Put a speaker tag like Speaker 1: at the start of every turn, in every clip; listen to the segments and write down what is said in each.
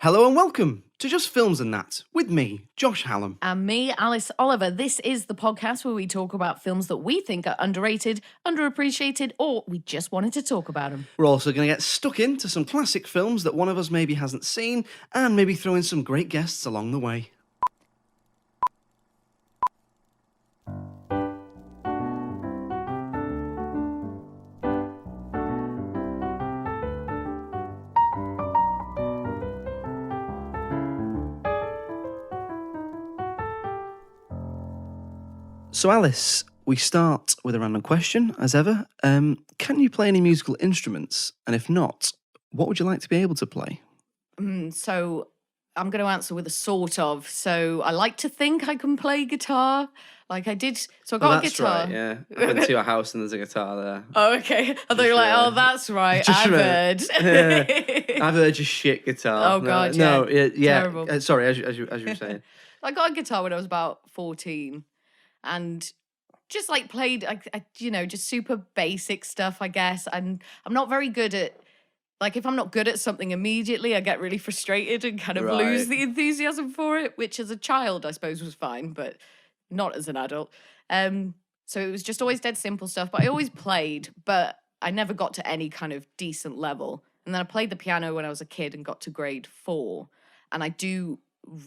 Speaker 1: Hello and welcome to Just Films and That with me, Josh Hallam.
Speaker 2: And me, Alice Oliver. This is the podcast where we talk about films that we think are underrated, underappreciated, or we just wanted to talk about them.
Speaker 1: We're also going to get stuck into some classic films that one of us maybe hasn't seen and maybe throw in some great guests along the way. So Alice, we start with a random question, as ever. Can you play any musical instruments? And if not, what would you like to be able to play?
Speaker 2: So I'm going to answer with a sort of. So I like to think I can play guitar. Like I did. So I got a guitar.
Speaker 1: Right, yeah. I've been to your house and there's a guitar there.
Speaker 2: Oh, okay. I thought you were like, oh, that's right. I've heard.
Speaker 1: I've heard your shit guitar.
Speaker 2: Oh, God,
Speaker 1: no,
Speaker 2: yeah.
Speaker 1: yeah.
Speaker 2: Terrible.
Speaker 1: Sorry, as you were saying.
Speaker 2: I got a guitar when I was about 14 and just like played, just super basic stuff, I guess. And I'm not very good at, like, if I'm not good at something immediately, I get really frustrated and kind of lose the enthusiasm for it, which as a child, I suppose, was fine, but not as an adult. So it was just always dead simple stuff, but I always played, but I never got to any kind of decent level. And then I played the piano when I was a kid and got to grade 4. And I do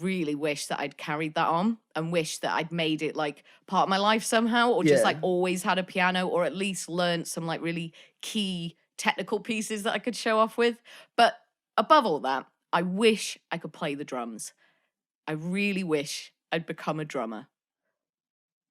Speaker 2: really wish that I'd carried that on and wish that I'd made it like part of my life somehow, or just like always had a piano, or at least learned some like really key technical pieces that I could show off with. But above all that, I wish I could play the drums. I really wish I'd become a drummer.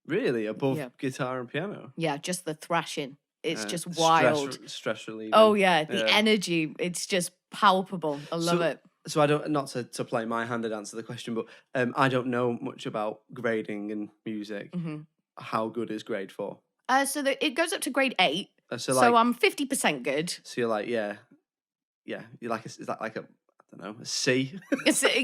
Speaker 1: Really? Above guitar and piano?
Speaker 2: Yeah, just the thrashing. It's just wild.
Speaker 1: Stress relieving.
Speaker 2: Oh yeah, the energy. It's just palpable. I love it.
Speaker 1: So I don't, not to play my hand and answer the question, but I don't know much about grading and music.
Speaker 2: Mm-hmm.
Speaker 1: How good is grade 4?
Speaker 2: It goes up to grade 8.
Speaker 1: So
Speaker 2: I'm 50% good.
Speaker 1: So you're like, yeah. You're like, is that like a, I don't know, a C?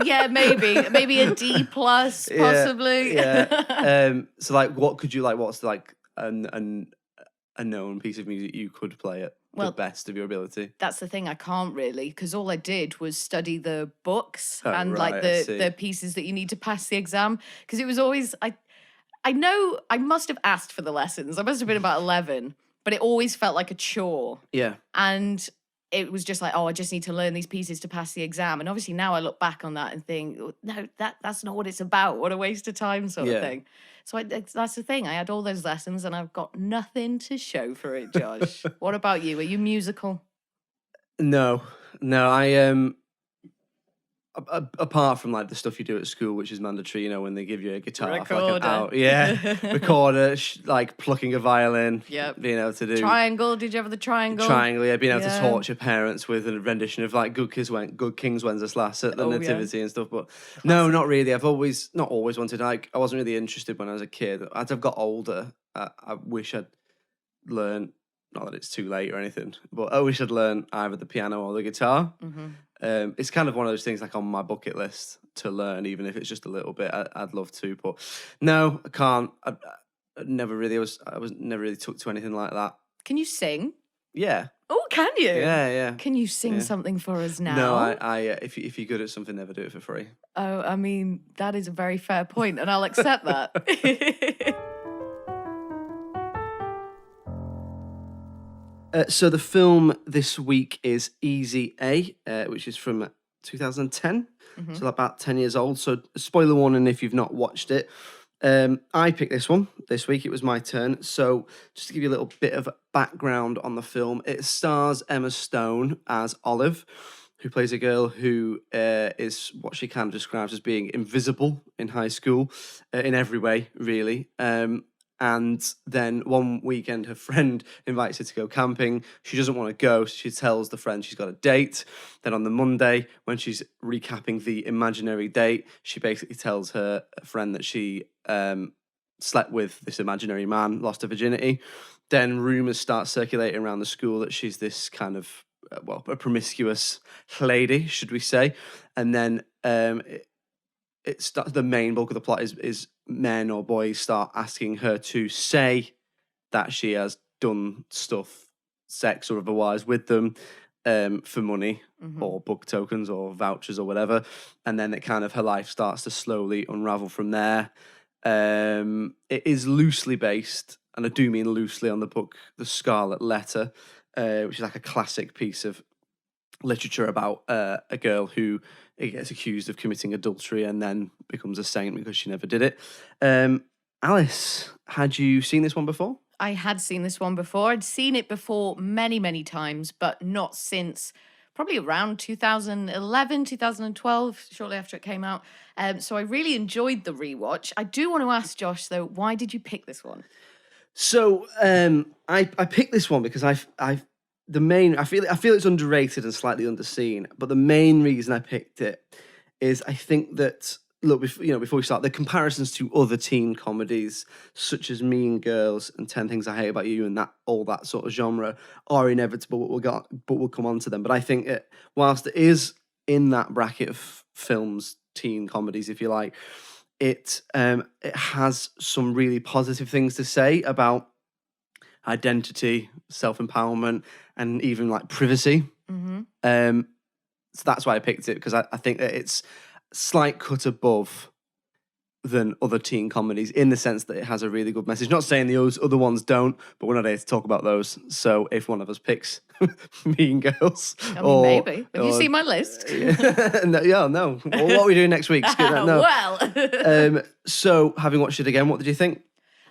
Speaker 2: Yeah, maybe a D plus, possibly.
Speaker 1: Yeah. So like, what's like a known piece of music you could play at the best of your ability?
Speaker 2: That's the thing, I can't really, because all I did was study the books and like the pieces that you need to pass the exam. Because it was always, I know I must have asked for the lessons. I must have been about 11, but it always felt like a chore.
Speaker 1: Yeah.
Speaker 2: And it was just like, oh, I just need to learn these pieces to pass the exam. And obviously now I look back on that and think, no, that's not what it's about. What a waste of time sort of thing. So that's the thing. I had all those lessons and I've got nothing to show for it, Josh. What about you? Are you musical?
Speaker 1: No, I apart from like the stuff you do at school, which is mandatory, when they give you a guitar, recorder, like plucking a violin, being able to do
Speaker 2: triangle. Did you have the triangle?
Speaker 1: Triangle, being able to torture parents with a rendition of like Good King's Wenceslas at the Nativity and stuff. But no, not really. I've not always wanted. Like, I wasn't really interested when I was a kid. As I've got older, I wish I'd learned. Not that it's too late or anything, but I wish I'd learned either the piano or the guitar.
Speaker 2: Mm-hmm.
Speaker 1: It's kind of one of those things like on my bucket list to learn, even if it's just a little bit. I'd love to, but no, I can't. I never really I was never really took to anything like that.
Speaker 2: Can you sing?
Speaker 1: Yeah.
Speaker 2: Oh, can you?
Speaker 1: Yeah.
Speaker 2: Can you sing something for us now?
Speaker 1: No, I if you're good at something, never do it for free.
Speaker 2: Oh, I mean, that is a very fair point, and I'll accept that.
Speaker 1: So the film this week is Easy A, which is from 2010, so about 10 years old. So spoiler warning if you've not watched it. I picked this one this week. It was my turn. So just to give you a little bit of background on the film, it stars Emma Stone as Olive, who plays a girl who is what she kind of describes as being invisible in high school, in every way, really. And then one weekend, her friend invites her to go camping. She doesn't want to go, so she tells the friend she's got a date. Then on the Monday, when she's recapping the imaginary date, she basically tells her friend that she slept with this imaginary man, lost her virginity. Then rumours start circulating around the school that she's this kind of, a promiscuous lady, should we say. And then it starts, the main bulk of the plot is men or boys start asking her to say that she has done stuff, sex or otherwise, with them for money. or book tokens or vouchers or whatever. And then it kind of, her life starts to slowly unravel from there. It is loosely based, and I do mean loosely, on the book The Scarlet Letter, which is like a classic piece of literature about a girl who gets accused of committing adultery and then becomes a saint because she never did it. Alice, had you seen this one before?
Speaker 2: I had seen this one before. I'd seen it before many, many times, but not since probably around 2011, 2012, shortly after it came out. So I really enjoyed the rewatch. I do want to ask Josh, though, why did you pick this one?
Speaker 1: So I picked this one because I feel it's underrated and slightly underseen. But the main reason I picked it is I think that, look, before we start, the comparisons to other teen comedies such as Mean Girls and 10 Things I Hate About You and all that sort of genre are inevitable, but we'll come on to them. But I think whilst it is in that bracket of films, teen comedies, if you like, it has some really positive things to say about identity, self-empowerment, and even like privacy. So that's why I picked it, because I think that it's slight cut above than other teen comedies in the sense that it has a really good message. Not saying the other ones don't, but we're not here to talk about those. So if one of us picks Mean Girls,
Speaker 2: maybe. Have you seen my list?
Speaker 1: No. Well, what are we doing next week? Skip that. No.
Speaker 2: Well.
Speaker 1: So having watched it again, what did you think?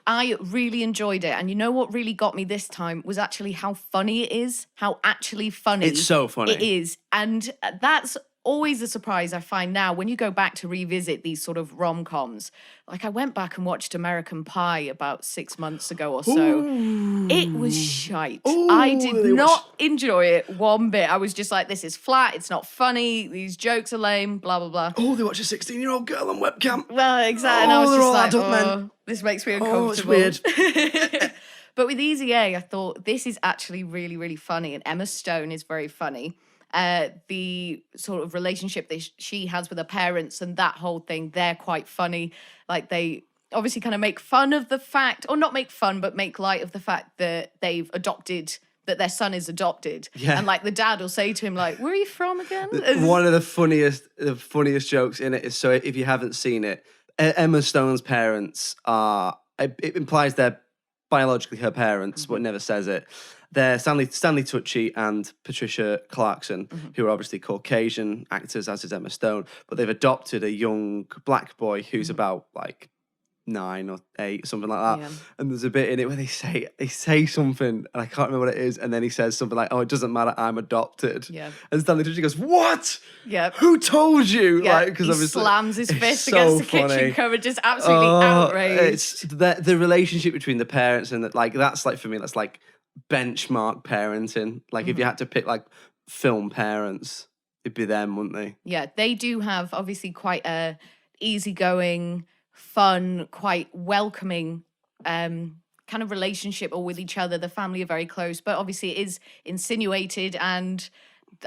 Speaker 2: I really enjoyed it. And you know what really got me this time was actually how funny it is. How actually funny.
Speaker 1: It's so funny.
Speaker 2: It is. And that's always a surprise I find now when you go back to revisit these sort of rom-coms. Like I went back and watched American Pie about 6 months ago or so.
Speaker 1: Ooh.
Speaker 2: It was shite.
Speaker 1: Ooh,
Speaker 2: I did not enjoy it one bit. I was just like, this is flat. It's not funny. These jokes are lame, blah, blah, blah.
Speaker 1: Oh, they watch a 16-year-old girl on webcam.
Speaker 2: Well, exactly. And I was
Speaker 1: they're
Speaker 2: just
Speaker 1: all
Speaker 2: like,
Speaker 1: adult men.
Speaker 2: This makes me uncomfortable.
Speaker 1: Oh, it's weird.
Speaker 2: But with Easy A, I thought this is actually really, really funny. And Emma Stone is very funny. The sort of relationship that she has with her parents and that whole thing, they're quite funny. Like they obviously kind of make fun of the fact, or not make fun, but make light of the fact that they've adopted, that their son is adopted.
Speaker 1: Yeah.
Speaker 2: And like the dad will say to him, like, where are you from again?
Speaker 1: One of the funniest jokes in it is, so if you haven't seen it, Emma Stone's parents are, it implies they're biologically her parents, but it never says it. They're Stanley Tucci and Patricia Clarkson, who are obviously Caucasian actors, as is Emma Stone, but they've adopted a young black boy who's about like 9 or 8, something like that.
Speaker 2: Yeah.
Speaker 1: And there's a bit in it where they say something, and I can't remember what it is, and then he says something like, "Oh, it doesn't matter, I'm adopted."
Speaker 2: Yeah.
Speaker 1: And Stanley Tucci goes, "What?
Speaker 2: Yeah.
Speaker 1: Who told you?"
Speaker 2: Yeah,
Speaker 1: Like, because
Speaker 2: he
Speaker 1: obviously
Speaker 2: slams his fist
Speaker 1: so
Speaker 2: against the
Speaker 1: funny.
Speaker 2: kitchen cupboard, just absolutely outraged.
Speaker 1: It's the relationship between the parents, and that, like, that's like, for me, that's like benchmark parenting. Like if you had to pick like film parents, it'd be them, wouldn't they?
Speaker 2: Yeah, they do have obviously quite a easygoing, fun, quite welcoming kind of relationship or with each other. The family are very close, but obviously it is insinuated, and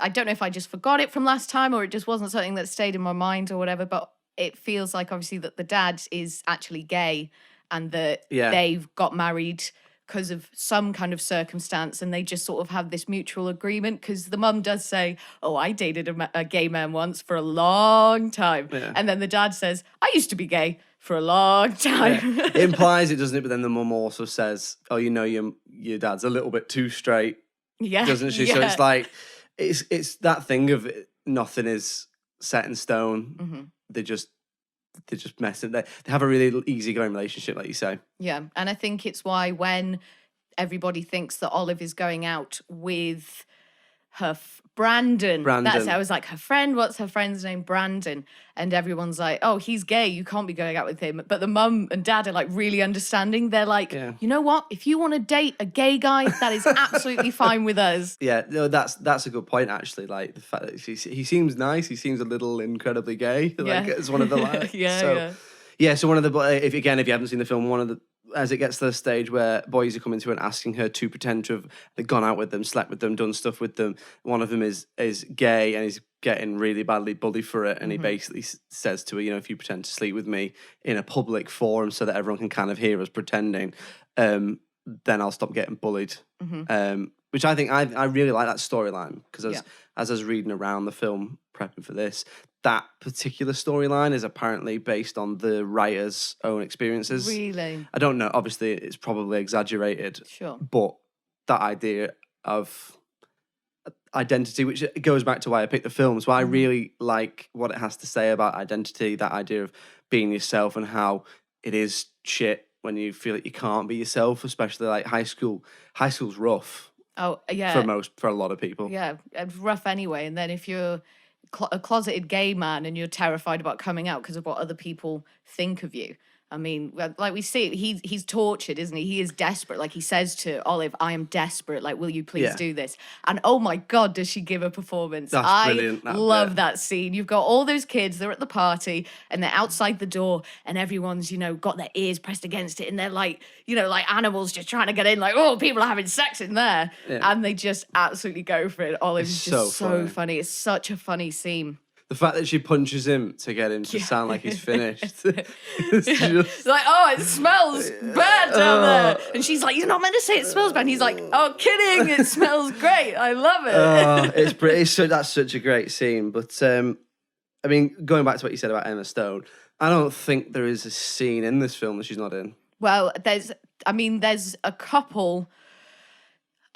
Speaker 2: I don't know if I just forgot it from last time or it just wasn't something that stayed in my mind or whatever, but it feels like obviously that the dad is actually gay and that they've got married because of some kind of circumstance, and they just sort of have this mutual agreement, because the mum does say, "Oh, I dated a gay man once for a long time."
Speaker 1: Yeah.
Speaker 2: And then the dad says, "I used to be gay for a long time."
Speaker 1: It implies it, doesn't it? But then the mum also says, "Oh, you know, your dad's a little bit too straight,"
Speaker 2: Yeah.
Speaker 1: doesn't she? So it's like, it's that thing of nothing is set in stone. They're just messing. They have a really easygoing relationship, like you say.
Speaker 2: Yeah, and I think it's why when everybody thinks that Olive is going out with her Brandon. That's it. I was like, her friend, what's her friend's name? Brandon. And everyone's like, oh, he's gay, you can't be going out with him. But the mum and dad are like really understanding. They're like, you know what? If you want to date a gay guy, that is absolutely fine with us.
Speaker 1: Yeah, no, that's a good point, actually. Like the fact that he seems nice, he seems a little incredibly gay. Like it's one of the lines. So one of the, if you haven't seen the film, as it gets to the stage where boys are coming to her and asking her to pretend to have gone out with them, slept with them, done stuff with them. One of them is gay and he's getting really badly bullied for it. And he basically says to her, you know, if you pretend to sleep with me in a public forum so that everyone can kind of hear us pretending, then I'll stop getting bullied. which I think I really like that storyline because
Speaker 2: Yeah.
Speaker 1: as I was reading around the film prepping for this, that particular storyline is apparently based on the writer's own experiences.
Speaker 2: Really?
Speaker 1: I don't know. Obviously, it's probably exaggerated,
Speaker 2: Sure.
Speaker 1: but that idea of identity, which goes back to why I picked the film, so I really like what it has to say about identity, that idea of being yourself and how it is shit when you feel like you can't be yourself, especially like high school. High school's rough
Speaker 2: Oh, yeah.
Speaker 1: for a lot of people.
Speaker 2: Yeah, it's rough anyway. And then if you're a closeted gay man and you're terrified about coming out because of what other people think of you. I mean, like we see, he's tortured, isn't he? He is desperate. Like he says to Olive, I am desperate. Like, will you please
Speaker 1: Yeah.
Speaker 2: do this? And oh my God, does she give a performance?
Speaker 1: That's brilliant, that
Speaker 2: love
Speaker 1: bit.
Speaker 2: that scene. You've got all those kids, they're at the party and they're outside the door and everyone's, got their ears pressed against it and they're like, like animals just trying to get in, like, oh, people are having sex in there.
Speaker 1: Yeah.
Speaker 2: And they just absolutely go for it. Olive is
Speaker 1: It's
Speaker 2: just
Speaker 1: so
Speaker 2: so
Speaker 1: funny.
Speaker 2: funny. It's such a funny scene.
Speaker 1: The fact that she punches him to get him to sound like he's finished. It's just,
Speaker 2: It's like, oh, it smells bad down there. And she's like, you're not meant to say it smells bad. And he's like, oh, kidding, it smells great. I love it.
Speaker 1: that's such a great scene. But I mean, going back to what you said about Emma Stone, I don't think there is a scene in this film that she's not in.
Speaker 2: Well, there's a couple.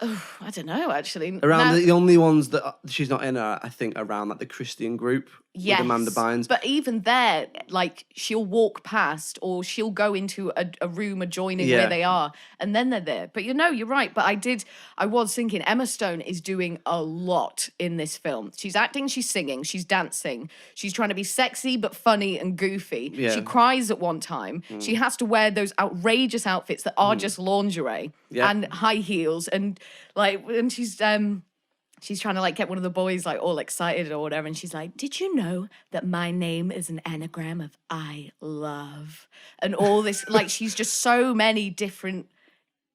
Speaker 2: Oh, I don't know, actually.
Speaker 1: Around
Speaker 2: Now-
Speaker 1: the only ones that she's not in are, I think, around like the Christian group with Amanda Bynes.
Speaker 2: But even there, like she'll walk past or she'll go into a room adjoining
Speaker 1: Yeah.
Speaker 2: where they are and then they're there. But you're right. But I was thinking Emma Stone is doing a lot in this film. She's acting, she's singing, she's dancing. She's trying to be sexy but funny and goofy.
Speaker 1: Yeah.
Speaker 2: She cries at one time. She has to wear those outrageous outfits that are just lingerie
Speaker 1: Yeah.
Speaker 2: and high heels and like and she's trying to like get one of the boys like all excited or whatever, and she's like, "Did you know that my name is an anagram of I love?" And all this, like, she's just so many different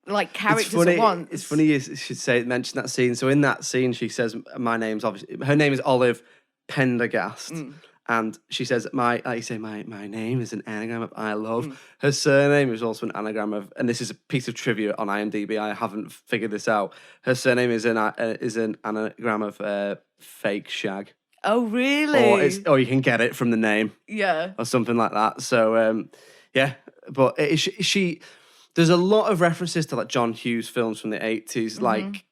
Speaker 2: like characters at once.
Speaker 1: It's funny you should mention that scene. So in that scene, she says, "My name's obviously her name is Olive Pendergast." And she says, my name is an anagram of I love. Her surname is also an anagram of, and this is a piece of trivia on IMDb. I haven't figured this out. Her surname is an anagram of fake shag.
Speaker 2: Oh, really?
Speaker 1: Or you can get it from the name
Speaker 2: Yeah.
Speaker 1: or something like that. So yeah, but she there's a lot of references to like John Hughes films from the 80s, like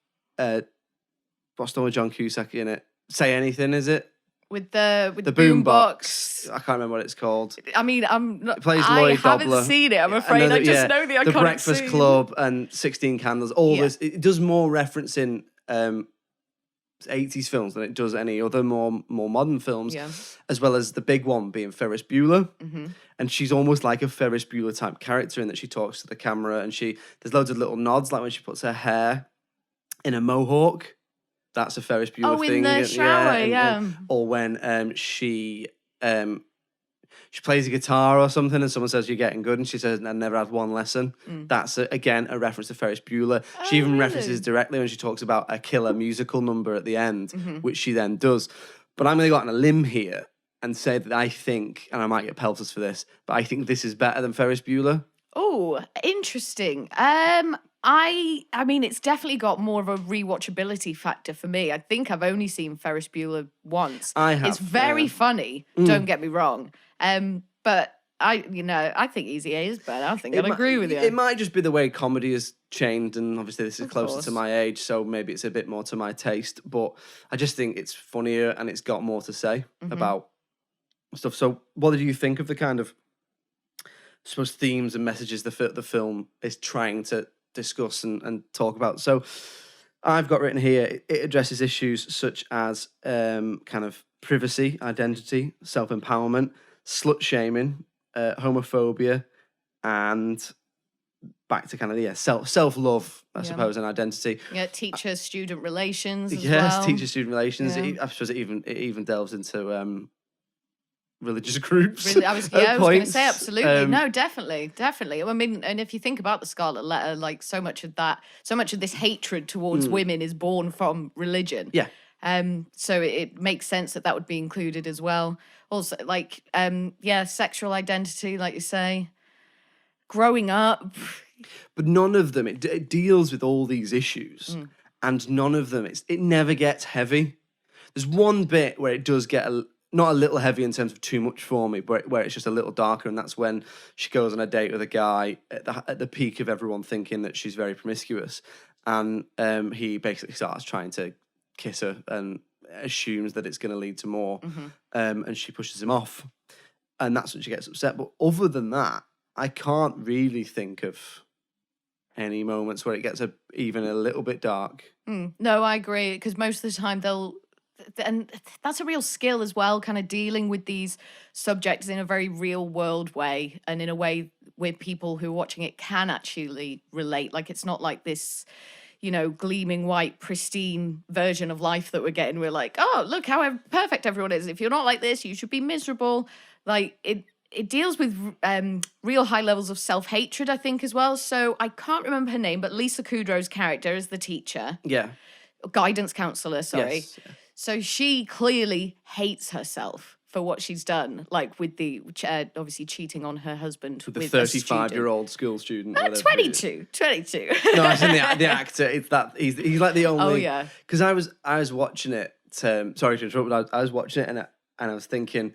Speaker 1: what's the one with John Cusack in it? Say Anything, is it?
Speaker 2: With the
Speaker 1: boombox.
Speaker 2: boombox.
Speaker 1: I can't remember what it's called.
Speaker 2: I mean, I'm not.
Speaker 1: Plays
Speaker 2: I
Speaker 1: Lloyd
Speaker 2: haven't
Speaker 1: Dobler.
Speaker 2: seen it. I'm
Speaker 1: Yeah,
Speaker 2: afraid.
Speaker 1: another-
Speaker 2: I just
Speaker 1: yeah,
Speaker 2: know the iconic
Speaker 1: The Breakfast
Speaker 2: scene.
Speaker 1: Club and 16 Candles. All
Speaker 2: Yeah.
Speaker 1: this. It does more referencing 80s films than it does any other more modern films.
Speaker 2: Yeah.
Speaker 1: As well as the big one being Ferris Bueller.
Speaker 2: Mm-hmm.
Speaker 1: And she's almost like a Ferris Bueller type character in that she talks to the camera and there's loads of little nods, like when she puts her hair in a mohawk. That's a Ferris Bueller
Speaker 2: Oh,
Speaker 1: thing.
Speaker 2: in the
Speaker 1: and-
Speaker 2: shower,
Speaker 1: and-
Speaker 2: yeah.
Speaker 1: or when she plays a guitar or something and someone says, "You're getting good," and she says, "I never had one lesson." That's, again, a reference to Ferris Bueller. She even
Speaker 2: really?
Speaker 1: references directly when she talks about a killer musical number at the end, which she then does. But I'm going to go out on a limb here and say that I think, and I might get pelters for this, but I think this is better than Ferris Bueller.
Speaker 2: Oh, interesting. I mean, it's definitely got more of a rewatchability factor for me. I think I've only seen Ferris Bueller once.
Speaker 1: I have,
Speaker 2: It's very
Speaker 1: yeah.
Speaker 2: funny. Don't get me wrong. But I think Easy A is better. I think I'd agree with you.
Speaker 1: It might just be the way comedy has changed, and obviously this is closer
Speaker 2: course.
Speaker 1: to my age, so maybe it's a bit more to my taste. But I just think it's funnier and it's got more to say about stuff. So, what did you think of the kind of, I suppose, themes and messages the film is trying to discuss and talk about? So, I've got written here, it addresses issues such as kind of privacy, identity, self-empowerment, slut shaming, homophobia, and back to kind of self-love, I suppose, and identity.
Speaker 2: Yeah, teacher-student relations as
Speaker 1: Yes,
Speaker 2: well.
Speaker 1: teacher-student relations.
Speaker 2: Yeah.
Speaker 1: I suppose it even delves into religious groups.
Speaker 2: Really, I was
Speaker 1: at
Speaker 2: going to
Speaker 1: points.
Speaker 2: say absolutely. No, definitely. I mean, and if you think about the Scarlet Letter, like so much of this hatred towards women is born from religion.
Speaker 1: Yeah.
Speaker 2: So it makes sense that would be included as well. Also, like, sexual identity, like you say, growing up.
Speaker 1: But none of them, it deals with all these issues and none of them, it never gets heavy. There's one bit where it does get not a little heavy in terms of too much for me, but where it's just a little darker, and that's when she goes on a date with a guy at the peak of everyone thinking that she's very promiscuous, and he basically starts trying to kiss her and assumes that it's going to lead to more, and she pushes him off, and that's when she gets upset. But other than that, I can't really think of any moments where it gets even a little bit dark.
Speaker 2: No, I agree, because most of the time and that's a real skill as well, kind of dealing with these subjects in a very real world way, and in a way where people who are watching it can actually relate. Like, it's not like this, gleaming white, pristine version of life that we're getting. We're like, oh, look how perfect everyone is. If you're not like this, you should be miserable. Like, it deals with real high levels of self-hatred, I think, as well. So I can't remember her name, but Lisa Kudrow's character is the teacher.
Speaker 1: Yeah.
Speaker 2: Guidance counselor, sorry.
Speaker 1: Yes. Yeah.
Speaker 2: So she clearly hates herself for what she's done, like with the obviously cheating on her husband
Speaker 1: With the
Speaker 2: with
Speaker 1: 35-year-old school student.
Speaker 2: 22.
Speaker 1: No, I said the actor. It's that he's like the only.
Speaker 2: Oh yeah.
Speaker 1: Because I was watching it. Sorry to interrupt, but I was watching it and I was thinking,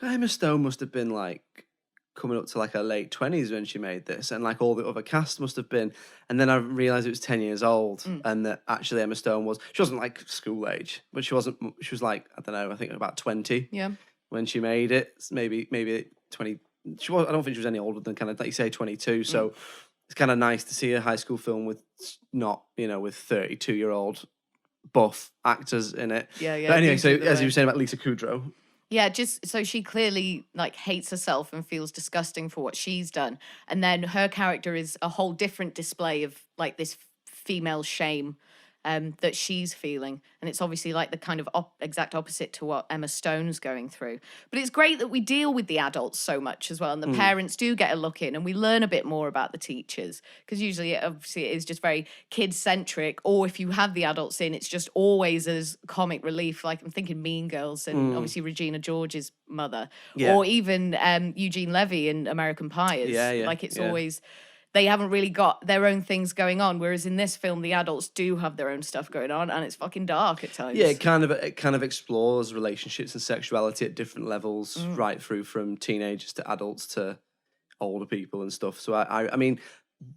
Speaker 1: Emma Stone must have been like coming up to like her late 20s when she made this, and like all the other cast must have been. And then I realised it was 10 years old, and that actually Emma Stone she wasn't like school age, but she was like, I don't know, I think about 20 when she made it. Maybe 20. I don't think she was any older than kind of, like you say, 22. So it's kind of nice to see a high school film with not, with 32-year-old buff actors in it.
Speaker 2: Yeah.
Speaker 1: But anyway, so as you were saying about Lisa Kudrow.
Speaker 2: Yeah, just so she clearly like hates herself and feels disgusting for what she's done. And then her character is a whole different display of like this female shame that she's feeling. And it's obviously like the kind of exact opposite to what Emma Stone's going through. But it's great that we deal with the adults so much as well. And the parents do get a look in, and we learn a bit more about the teachers. Because usually, obviously, it is just very kid-centric. Or if you have the adults in, it's just always as comic relief. Like I'm thinking Mean Girls and obviously Regina George's mother.
Speaker 1: Yeah.
Speaker 2: Or even Eugene Levy in American Pie. Like it's always... They haven't really got their own things going on, whereas in this film, the adults do have their own stuff going on, and it's fucking dark at times.
Speaker 1: Yeah, it kind of explores relationships and sexuality at different levels, right through from teenagers to adults to older people and stuff. So I mean,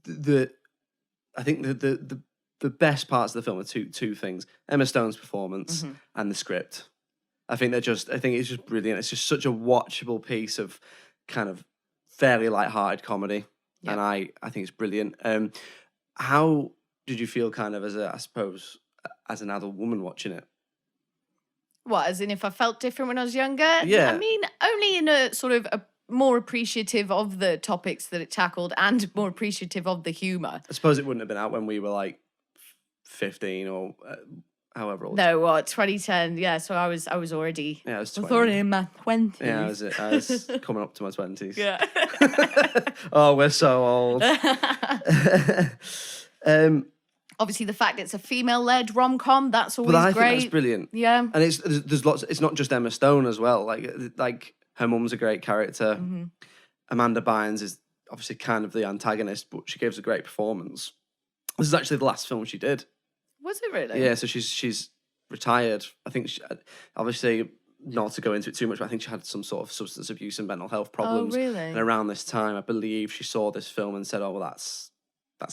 Speaker 1: I think the best parts of the film are two things: Emma Stone's performance and the script. I think it's just brilliant. It's just such a watchable piece of kind of fairly light-hearted comedy.
Speaker 2: Yeah.
Speaker 1: And I think it's brilliant. How did you feel kind of as an adult woman watching it?
Speaker 2: What, as in if I felt different when I was younger?
Speaker 1: Yeah.
Speaker 2: I mean, only in a sort of a more appreciative of the topics that it tackled and more appreciative of the humour.
Speaker 1: I suppose it wouldn't have been out when we were like 15 or however old.
Speaker 2: No, 2010. Yeah, so I was already.
Speaker 1: Yeah, I was
Speaker 2: 20. Already in my 20s.
Speaker 1: Yeah, I was coming up to my 20s.
Speaker 2: Yeah.
Speaker 1: Oh, we're so old.
Speaker 2: Obviously, the fact it's a female-led rom-com, that's always
Speaker 1: I
Speaker 2: great.
Speaker 1: think that's brilliant.
Speaker 2: Yeah.
Speaker 1: And there's lots. It's not just Emma Stone as well. Like her mum's a great character. Amanda Bynes is obviously kind of the antagonist, but she gives a great performance. This is actually the last film she did.
Speaker 2: Was it really?
Speaker 1: Yeah, so she's retired. I think obviously not to go into it too much, but I think she had some sort of substance abuse and mental health problems.
Speaker 2: Oh, really?
Speaker 1: And around this time, I believe she saw this film and said, "Oh, well, that's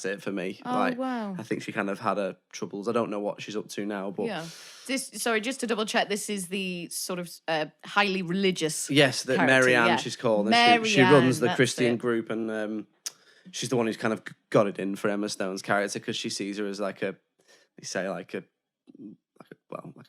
Speaker 1: it for me."
Speaker 2: Oh, wow.
Speaker 1: I think she kind of had her troubles. I don't know what she's up to now, but
Speaker 2: Yeah. Sorry, just to double check, this is the sort of highly religious.
Speaker 1: yes, that
Speaker 2: character,
Speaker 1: Mary Ann
Speaker 2: yeah.
Speaker 1: she's called, and
Speaker 2: Mary
Speaker 1: she runs
Speaker 2: Ann,
Speaker 1: the
Speaker 2: that's
Speaker 1: Christian
Speaker 2: it.
Speaker 1: group, and she's the one who's kind of got it in for Emma Stone's character because she sees her as like a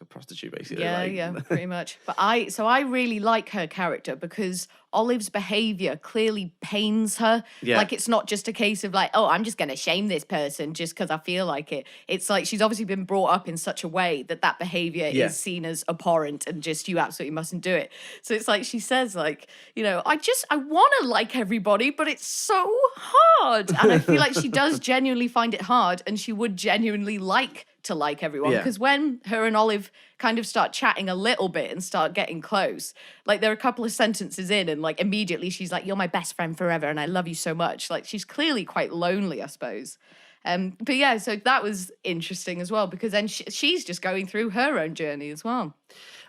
Speaker 1: prostitute, basically.
Speaker 2: Yeah, pretty much. But I really like her character because Olive's behavior clearly pains her.
Speaker 1: Yeah.
Speaker 2: Like, it's not just a case of like, oh, I'm just going to shame this person just because I feel like it. It's like she's obviously been brought up in such a way that behavior is seen as abhorrent and just you absolutely mustn't do it. So it's like she says, like, I want to like everybody, but it's so hard. And I feel like she does genuinely find it hard, and she would genuinely like to like everyone, because when her and Olive kind of start chatting a little bit and start getting close, like there are a couple of sentences in and like immediately she's like, "You're my best friend forever and I love you so much." Like she's clearly quite lonely, I suppose. But yeah, so that was interesting as well, because then she's just going through her own journey as well.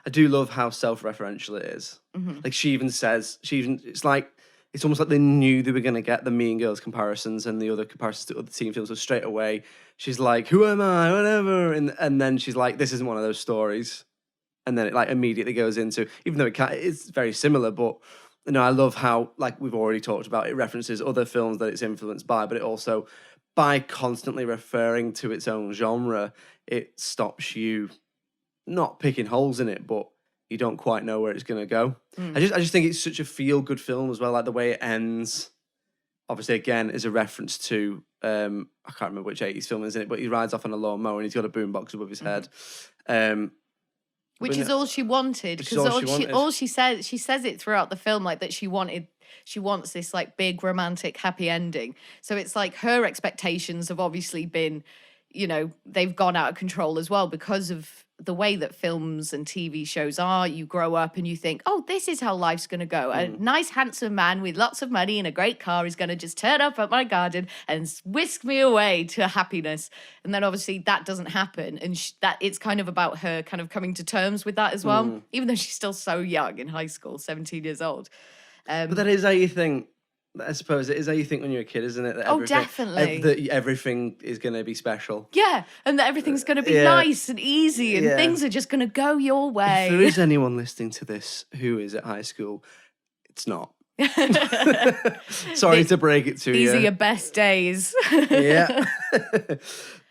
Speaker 1: I do love how self-referential it is. Like she even says, it's almost like they knew they were going to get the Mean Girls comparisons and the other comparisons to other teen films. So straight away, she's like, "Who am I? Whatever," and then she's like, "This isn't one of those stories." And then it like immediately goes into, even though it's very similar, but I love how, like we've already talked about, it references other films that it's influenced by, but it also, by constantly referring to its own genre, it stops you not picking holes in it, but you don't quite know where it's going to go. I just think it's such a feel-good film as well, like the way it ends. Obviously, again, is a reference to, I can't remember which 80s film is in it, but he rides off on a lawnmower and he's got a boombox above his head.
Speaker 2: Which is all she wanted, because all she says it throughout the film, like that she wants this like big romantic happy ending. So it's like her expectations have obviously been, they've gone out of control as well because of the way that films and TV shows are. You grow up and you think, oh, this is how life's going to go. A nice, handsome man with lots of money and a great car is going to just turn up at my garden and whisk me away to happiness. And then obviously that doesn't happen. And that it's kind of about her kind of coming to terms with that as well, even though she's still so young in high school, 17 years old.
Speaker 1: But that is how you think. I suppose it is how you think when you're a kid, isn't it? That
Speaker 2: definitely.
Speaker 1: That everything is going to be special.
Speaker 2: Yeah, and that everything's going to be nice and easy, and things are just going to go your way.
Speaker 1: If there is anyone listening to this who is at high school, it's not. Sorry to break it to you.
Speaker 2: These are your best days.
Speaker 1: Yeah.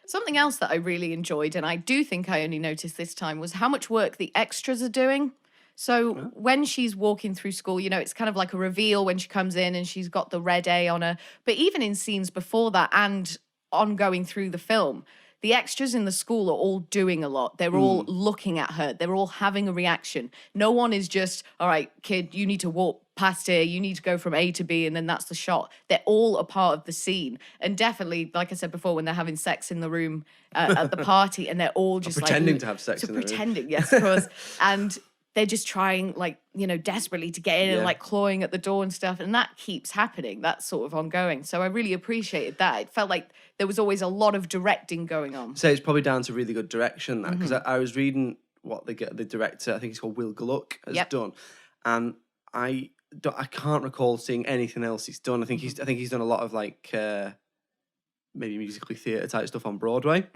Speaker 2: Something else that I really enjoyed, and I do think I only noticed this time, was how much work the extras are doing. So when she's walking through school, it's kind of like a reveal when she comes in and she's got the red A on her. But even in scenes before that and ongoing through the film, the extras in the school are all doing a lot. They're all looking at her. They're all having a reaction. No one is just, all right, kid, you need to walk past here. You need to go from A to B, and then that's the shot. They're all a part of the scene. And definitely, like I said before, when they're having sex in the room at the party, and they're all just
Speaker 1: pretending to have sex in the room.
Speaker 2: Pretending, yes, of course. And they're just trying, desperately to get in and, clawing at the door and stuff. And that keeps happening. That's sort of ongoing. So I really appreciated that. It felt like there was always a lot of directing going on.
Speaker 1: So it's probably down to really good direction, that. Because I was reading what the director, I think he's called Will Gluck, has done. And I can't recall seeing anything else he's done. I think he's done a lot of, maybe musically theatre type stuff on Broadway.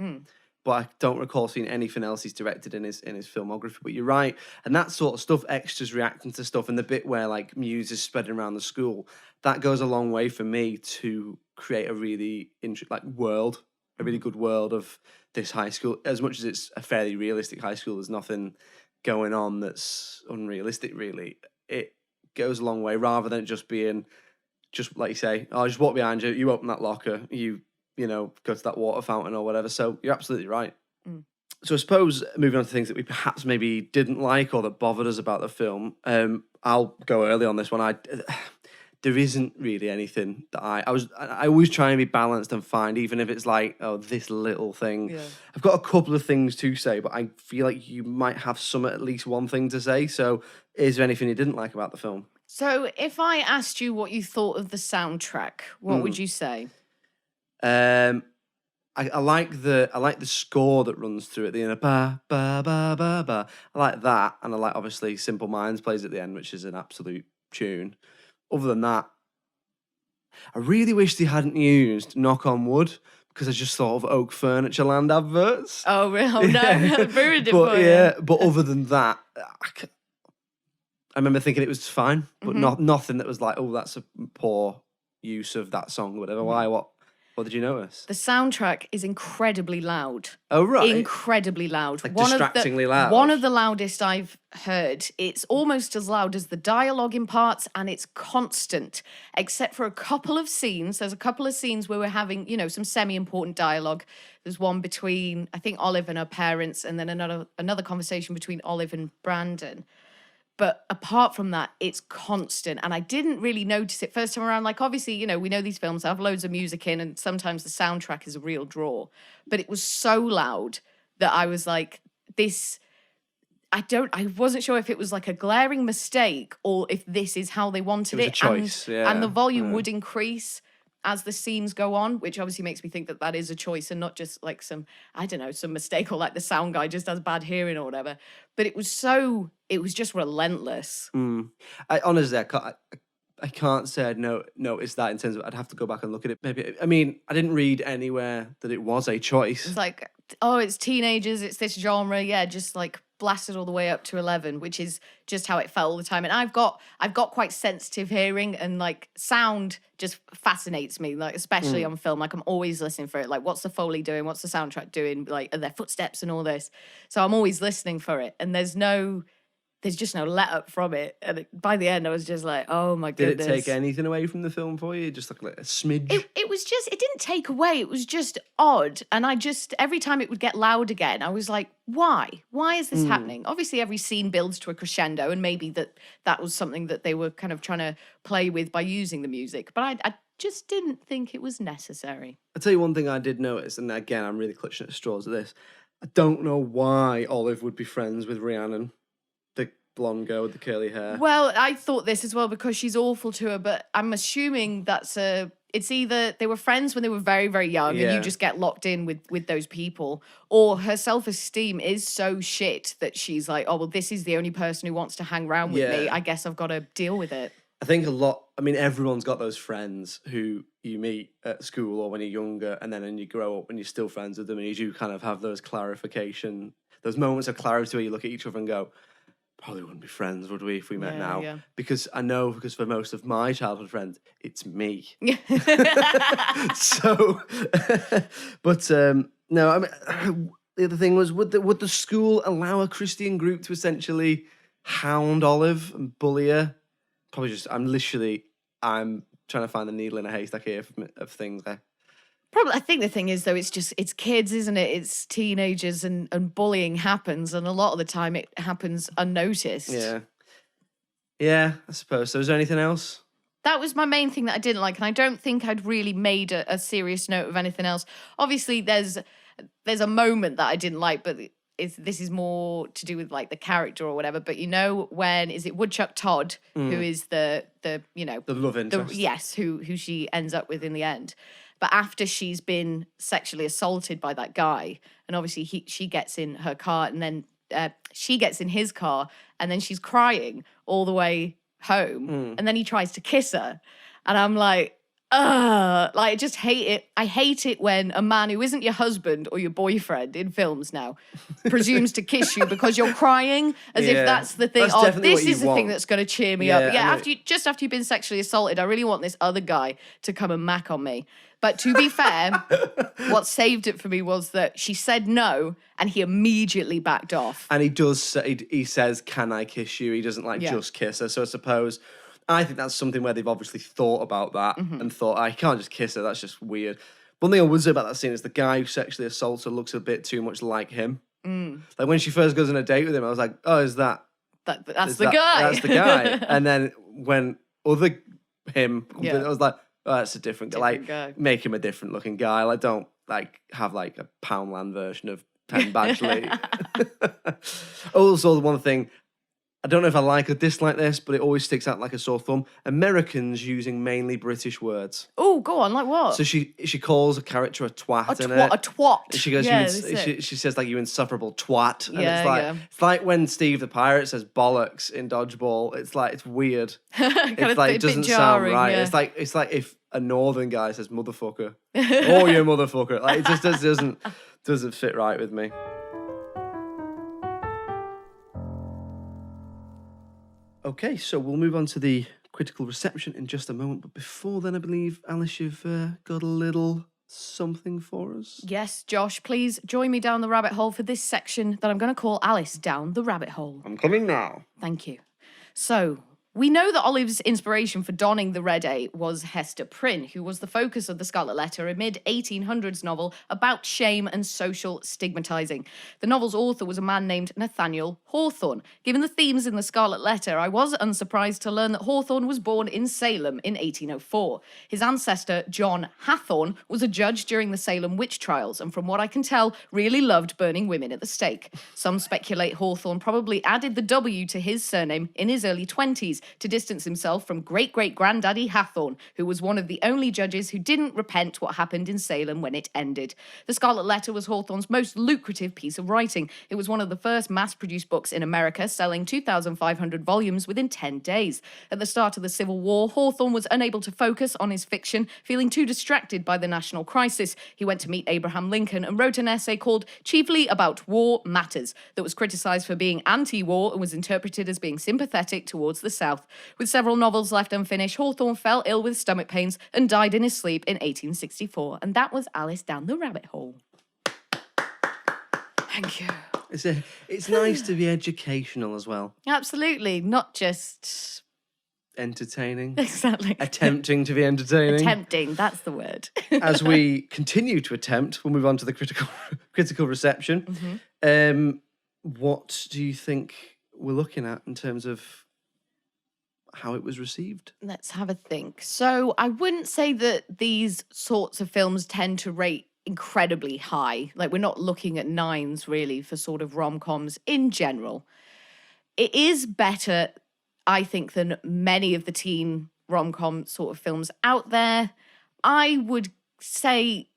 Speaker 1: But I don't recall seeing anything else he's directed in his filmography. But you're right, and that sort of stuff, extras reacting to stuff, and the bit where Muse is spreading around the school, that goes a long way for me to create a really world, a really good world of this high school. As much as it's a fairly realistic high school, there's nothing going on that's unrealistic. Really, it goes a long way rather than it just being, just like you say, oh, just walk behind you, you open that locker, you go to that water fountain or whatever. So you're absolutely right. So I suppose moving on to things that we perhaps maybe didn't like or that bothered us about the film, I'll go early on this one. There isn't really anything that I always try and be balanced and find, even if it's this little thing. Yeah. I've got a couple of things to say, but I feel like you might have at least one thing to say. So is there anything you didn't like about the film?
Speaker 2: So if I asked you what you thought of the soundtrack, what would you say?
Speaker 1: I like the score that runs through at the end. Ba ba ba ba ba. I like that, and I like obviously Simple Minds plays at the end, which is an absolute tune. Other than that, I really wish they hadn't used Knock on Wood, because I just thought of Oak Furniture Land adverts.
Speaker 2: Oh, really? Oh, no, ruined it for you.
Speaker 1: Yeah, but other than that, I remember thinking it was fine, but nothing that was like, oh, that's a poor use of that song or whatever. Why? What did you notice?
Speaker 2: The soundtrack is incredibly loud.
Speaker 1: Oh, right.
Speaker 2: Incredibly loud.
Speaker 1: Distractingly loud.
Speaker 2: One of the loudest I've heard. It's almost as loud as the dialogue in parts, and it's constant, except for a couple of scenes. There's a couple of scenes where we're having, some semi-important dialogue. There's one between, I think, Olive and her parents, and then another conversation between Olive and Brandon. But apart from that, it's constant. And I didn't really notice it first time around. Obviously, we know these films have loads of music in, and sometimes the soundtrack is a real draw. But it was so loud that I was like, this... I wasn't sure if it was a glaring mistake or if this is how they wanted it.
Speaker 1: It was a choice,
Speaker 2: and the volume would increase as the scenes go on, which obviously makes me think that that is a choice and not just like some, I don't know, some mistake, or like the sound guy just has bad hearing or whatever. But it was just relentless.
Speaker 1: I honestly, I can't say I'd noticed that in terms of, I'd have to go back and look at it. Maybe, I mean, I didn't read anywhere that it was a choice.
Speaker 2: It's like, oh, it's teenagers, it's this genre, yeah, just like blasted all the way up to 11, which is just how it felt all the time. And I've got quite sensitive hearing, and like sound just fascinates me, like especially on film. Like I'm always listening for it. Like, what's the Foley doing? What's the soundtrack doing? Like, are there footsteps and all this? So I'm always listening for it. And there's just no let up from it. And by the end, I was just like, oh my goodness.
Speaker 1: Did it take anything away from the film for you? Just like a smidge?
Speaker 2: It didn't take away. It was just odd. And every time it would get loud again, I was like, why? Why is this happening? Obviously, every scene builds to a crescendo, and maybe that was something that they were kind of trying to play with by using the music. But I just didn't think it was necessary.
Speaker 1: I'll tell you one thing I did notice, and again, I'm really clutching at straws at this. I don't know why Olive would be friends with Rhiannon, the blonde girl with the curly hair.
Speaker 2: Well, I thought this as well because she's awful to her, but I'm assuming it's either they were friends when they were very, very young and you just get locked in with those people, or her self-esteem is so shit that she's like, oh, well, this is the only person who wants to hang around with me. I guess I've got to deal with it.
Speaker 1: I think everyone's got those friends who you meet at school or when you're younger, and then when you grow up and you're still friends with them, and you do kind of have those those moments of clarity where you look at each other and go, probably wouldn't be friends, would we, if we met now? Yeah. Because for most of my childhood friends, it's me. So, but no, I mean, the other thing was, would the school allow a Christian group to essentially hound Olive and bully her? Probably just, I'm trying to find the needle in a haystack here of things there.
Speaker 2: Probably, I think the thing is, though, it's kids, isn't it? It's teenagers, and bullying happens, and a lot of the time it happens unnoticed.
Speaker 1: Yeah, I suppose. So is there anything else?
Speaker 2: That was my main thing that I didn't like, and I don't think I'd really made a serious note of anything else. Obviously, there's a moment that I didn't like, but this is more to do with like the character or whatever. But when is it Woodchuck Todd, who is the the
Speaker 1: love interest?
Speaker 2: Who she ends up with in the end. But after she's been sexually assaulted by that guy, and obviously she gets in her car, and then she gets in his car, and then she's crying all the way home, and then he tries to kiss her, and I'm like, like, I just hate it. I hate it when a man who isn't your husband or your boyfriend in films now presumes to kiss you because you're crying, as if that's the thing.
Speaker 1: That's
Speaker 2: this is the thing that's going to cheer me up. Yeah, after you've been sexually assaulted, I really want this other guy to come and mack on me. But to be fair, what saved it for me was that she said no, and he immediately backed off.
Speaker 1: And he says, "Can I kiss you?" He doesn't just kiss her. So I suppose, I think that's something where they've obviously thought about that and thought, I can't just kiss her, that's just weird. One thing I would say about that scene is the guy who sexually assaults her looks a bit too much like him. Like when she first goes on a date with him, I was like, oh, that's the
Speaker 2: guy.
Speaker 1: That's the guy. And then when other him comes in, I was like, oh, that's a different guy. Make him a different looking guy. Like, don't have like a Poundland version of Penn Badgley. Also, the one thing, I don't know if I like or dislike this, but it always sticks out like a sore thumb. Americans using mainly British words.
Speaker 2: Oh, go on, like what?
Speaker 1: So she calls a character a twat.
Speaker 2: A twat.
Speaker 1: And she goes, she says like, you insufferable twat. And it's like when Steve the Pirate says bollocks in Dodgeball. It's like, it's weird. It's like, it doesn't sound right. Yeah. It's like if a northern guy says motherfucker. Oh, you motherfucker. Like, it just doesn't fit right with me. Okay, so we'll move on to the critical reception in just a moment. But before then, I believe, Alice, you've got a little something for us.
Speaker 2: Yes, Josh, please join me down the rabbit hole for this section that I'm going to call Alice Down the Rabbit Hole.
Speaker 1: I'm coming now.
Speaker 2: Thank you. So, we know that Olive's inspiration for donning the Red A was Hester Prynne, who was the focus of The Scarlet Letter, a mid-1800s novel about shame and social stigmatizing. The novel's author was a man named Nathaniel Hawthorne. Given the themes in The Scarlet Letter, I was unsurprised to learn that Hawthorne was born in Salem in 1804. His ancestor, John Hathorne, was a judge during the Salem witch trials, and from what I can tell, really loved burning women at the stake. Some speculate Hawthorne probably added the W to his surname in his early 20s, to distance himself from great-great-granddaddy Hathorne, who was one of the only judges who didn't repent what happened in Salem when it ended. The Scarlet Letter was Hawthorne's most lucrative piece of writing. It was one of the first mass-produced books in America, selling 2,500 volumes within 10 days. At the start of the Civil War, Hawthorne was unable to focus on his fiction, feeling too distracted by the national crisis. He went to meet Abraham Lincoln and wrote an essay called Chiefly About War Matters that was criticised for being anti-war and was interpreted as being sympathetic towards the South. With several novels left unfinished, Hawthorne fell ill with stomach pains and died in his sleep in 1864. And that was Alice Down the Rabbit Hole. Thank you.
Speaker 1: It's nice to be educational as well.
Speaker 2: Absolutely, not just
Speaker 1: Entertaining.
Speaker 2: exactly
Speaker 1: Attempting to be entertaining.
Speaker 2: attempting. That's the word.
Speaker 1: As we continue to attempt, we'll move on to the critical reception. What do you think we're looking at in terms of how it was received?
Speaker 2: Let's have a think. So I wouldn't say that these sorts of films tend to rate incredibly high. Like, we're not looking at nines really for sort of rom-coms in general. It is better, I think, than many of the teen rom-com sort of films out there. I would say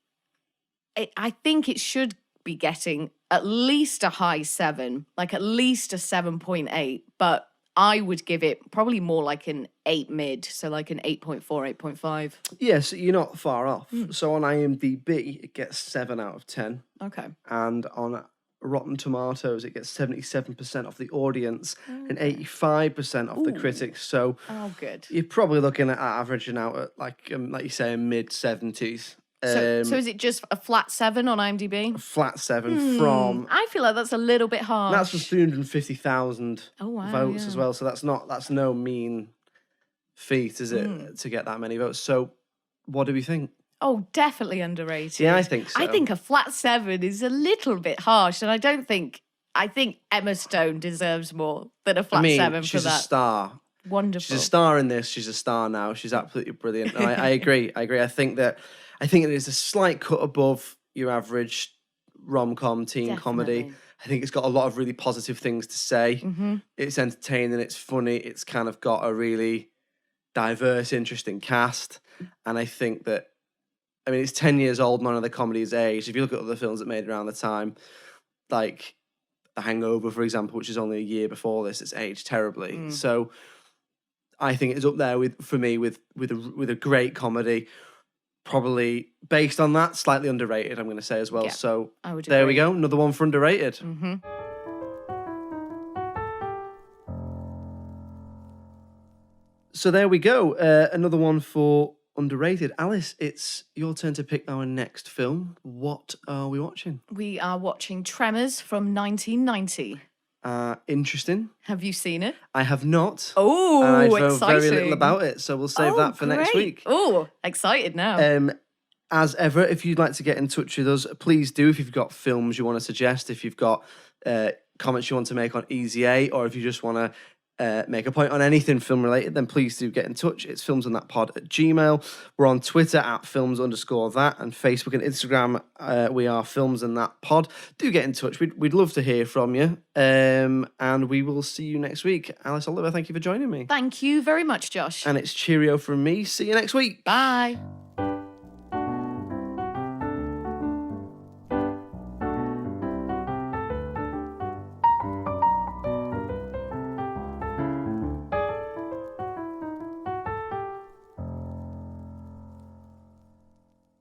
Speaker 2: I think it should be getting at least a high 7, like at least a 7.8, but I would give it probably more like an 8 mid, so like an 8.4, 8.5.
Speaker 1: Yes, you're not far off. So on IMDb, it gets 7 out of 10.
Speaker 2: Okay.
Speaker 1: And on Rotten Tomatoes, it gets 77% of the audience and 85% of the critics. So
Speaker 2: Oh, good.
Speaker 1: you're probably looking at averaging out at like you say, a mid 70s.
Speaker 2: So is it just a flat 7 on IMDb?
Speaker 1: Flat 7 from.
Speaker 2: I feel like that's a little bit harsh.
Speaker 1: That's for 350,000
Speaker 2: Oh, wow,
Speaker 1: votes
Speaker 2: yeah.
Speaker 1: as well. So that's no mean feat, is it, to get that many votes? So what do we think?
Speaker 2: Oh, definitely underrated.
Speaker 1: Yeah, I think so.
Speaker 2: I think a flat 7 is a little bit harsh, and I think Emma Stone deserves more than a flat 7 for
Speaker 1: she's
Speaker 2: that.
Speaker 1: a star.
Speaker 2: Wonderful.
Speaker 1: She's a star in this. She's a star now. She's absolutely brilliant. And I agree. I think it is a slight cut above your average rom-com teen comedy.
Speaker 2: Definitely.
Speaker 1: I think it's got a lot of really positive things to say. It's entertaining. It's funny. It's kind of got a really diverse, interesting cast. And I think that, I mean, it's 10 years old. None of the comedy's aged. If you look at other films that made around the time, like The Hangover, for example, which is only a year before this, it's aged terribly. So I think it's up there with a great comedy. Probably based on that, slightly underrated, I'm going to say as well.
Speaker 2: Yeah,
Speaker 1: so
Speaker 2: I would
Speaker 1: there we
Speaker 2: agree.
Speaker 1: go. Another one for underrated. So there we go. Another one for underrated. Alice, it's your turn to pick our next film. What are we watching?
Speaker 2: We are watching Tremors from 1990.
Speaker 1: Interesting.
Speaker 2: Have you seen it?
Speaker 1: I have not.
Speaker 2: Oh,
Speaker 1: and I know
Speaker 2: exciting.
Speaker 1: very little about it, so we'll save that for next week.
Speaker 2: Oh, excited now.
Speaker 1: As ever, if you'd like to get in touch with us, please do. If you've got films you want to suggest, if you've got comments you want to make on Easy A, or if you just want to make a point on anything film related, then please do get in touch. It's filmsandthatpod@gmail.com. We're on Twitter @films_that, and Facebook and Instagram. We are filmsandthatpod. Do get in touch. We'd love to hear from you. And we will see you next week. Alice Oliver, thank you for joining me.
Speaker 2: Thank you very much, Josh.
Speaker 1: And it's cheerio from me. See you next week.
Speaker 2: Bye.